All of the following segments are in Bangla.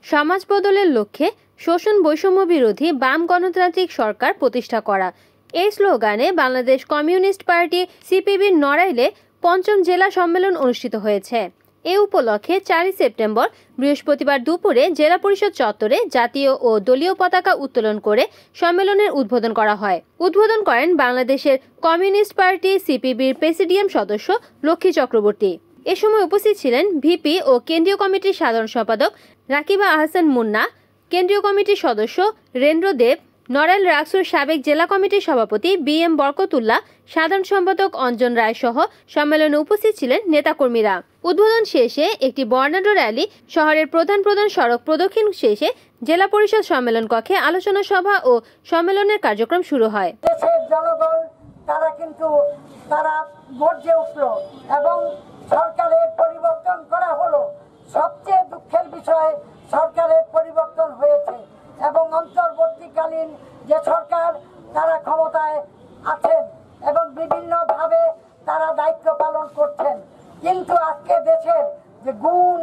সমাজ বদলের লক্ষ্যে শোষণ বৈষম্য বিরোধী বাম গণতান্ত্রিক সরকার প্রতিষ্ঠা করা এই স্লোগানে বাংলাদেশ কমিউনিস্ট পার্টি সিপিবির নড়াইলে পঞ্চম জেলা সম্মেলন অনুষ্ঠিত হয়েছে। এ উপলক্ষে 4 সেপ্টেম্বর বৃহস্পতিবার দুপুরে জেলা পরিষদ চত্বরে জাতীয় ও দলীয় পতাকা উত্তোলন করে সম্মেলনের উদ্বোধন করা হয়। উদ্বোধন করেন বাংলাদেশের কমিউনিস্ট পার্টি সিপিবির প্রেসিডিয়াম সদস্য লক্ষ্মী চক্রবর্তী। এ সময় উপস্থিত ছিলেন ভিপি ও কেন্দ্রীয় কমিটির সাধারণ সম্পাদক রাকিবা আহসান মুন্না, কেন্দ্রীয় কমিটির সদস্য রেন্দ্র দেব, নড়াইল রাকসুর সাবেক জেলা কমিটির সভাপতি বিএম বরকতুল্লাহ, সাধারণ সম্পাদক অঞ্জন রায় সহ সম্মেলনে উপস্থিত ছিলেন নেতাকর্মীরা। উদ্বোধন শেষে একটি বর্ণাঢ্য র্যালি শহরের প্রধান সড়ক প্রদক্ষিণ শেষে জেলা পরিষদ সম্মেলন কক্ষে আলোচনা সভা ও সম্মেলনের কার্যক্রম শুরু হয়। দেশের জনগণ তারা গর্জে উঠল এবং সরকারের পরিবর্তন করা হলো। সবচেয়ে দুঃখের বিষয়, সরকারের পরিবর্তন হয়েছে এবং অন্তর্বর্তীকালীন যে সরকার তারা ক্ষমতায় আছেন এবং বিভিন্নভাবে তারা দায়িত্ব পালন করছেন। কিন্তু আজকে দেশের যে গুম,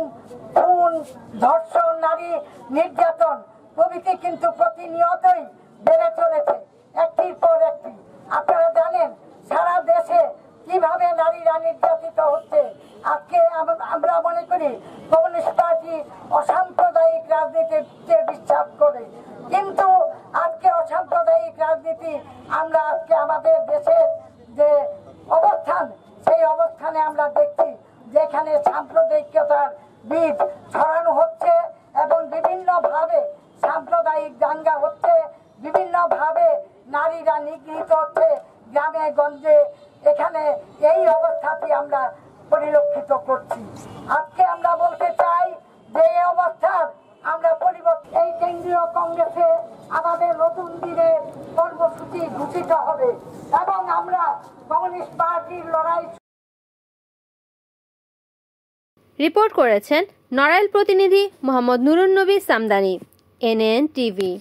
খুন, ধর্ষণ, নারী নির্যাতন প্রভৃতি কিন্তু প্রতিনিয়তই বেড়ে চলেছে, একটির পর একটি। আপনারা জানেন সারা দেশে কিভাবে নারীরা নির্যাতিত হচ্ছে। আজকে আমরা মনে করি কমিউনিস্ট পার্টি অসাম্প্রদায়িক রাজনীতিতে বিশ্বাস করে, কিন্তু আজকে অসাম্প্রদায়িক রাজনীতি আমরা আজকে আমাদের দেশের যে অবস্থান, সেই অবস্থানে আমরা দেখছি যেখানে সাম্প্রদায়িকতার বীজ ছড়ানো হচ্ছে এবং বিভিন্নভাবে সাম্প্রদায়িক দাঙ্গা হচ্ছে, বিভিন্নভাবে নারীরা নিগৃহীত হচ্ছে গ্রামে গঞ্জে। এখানে এই অবস্থাটি আমরা পরিলক্ষিত করছি। আজকে আমরা বলতে চাই যে এই অবস্থার আমরা পরিবর্তন, এই কেন্দ্রীয় কংগ্রেসে আমাদের নতুন দিনের কর্মসূচি ঘোষিত হবে এবং আমরা কমিউনিস্ট পার্টির লড়াই। রিপোর্ট করেছেন নড়াইল প্রতিনিধি মোহাম্মদ নুরুন নবী সামদানি, NN টিভি।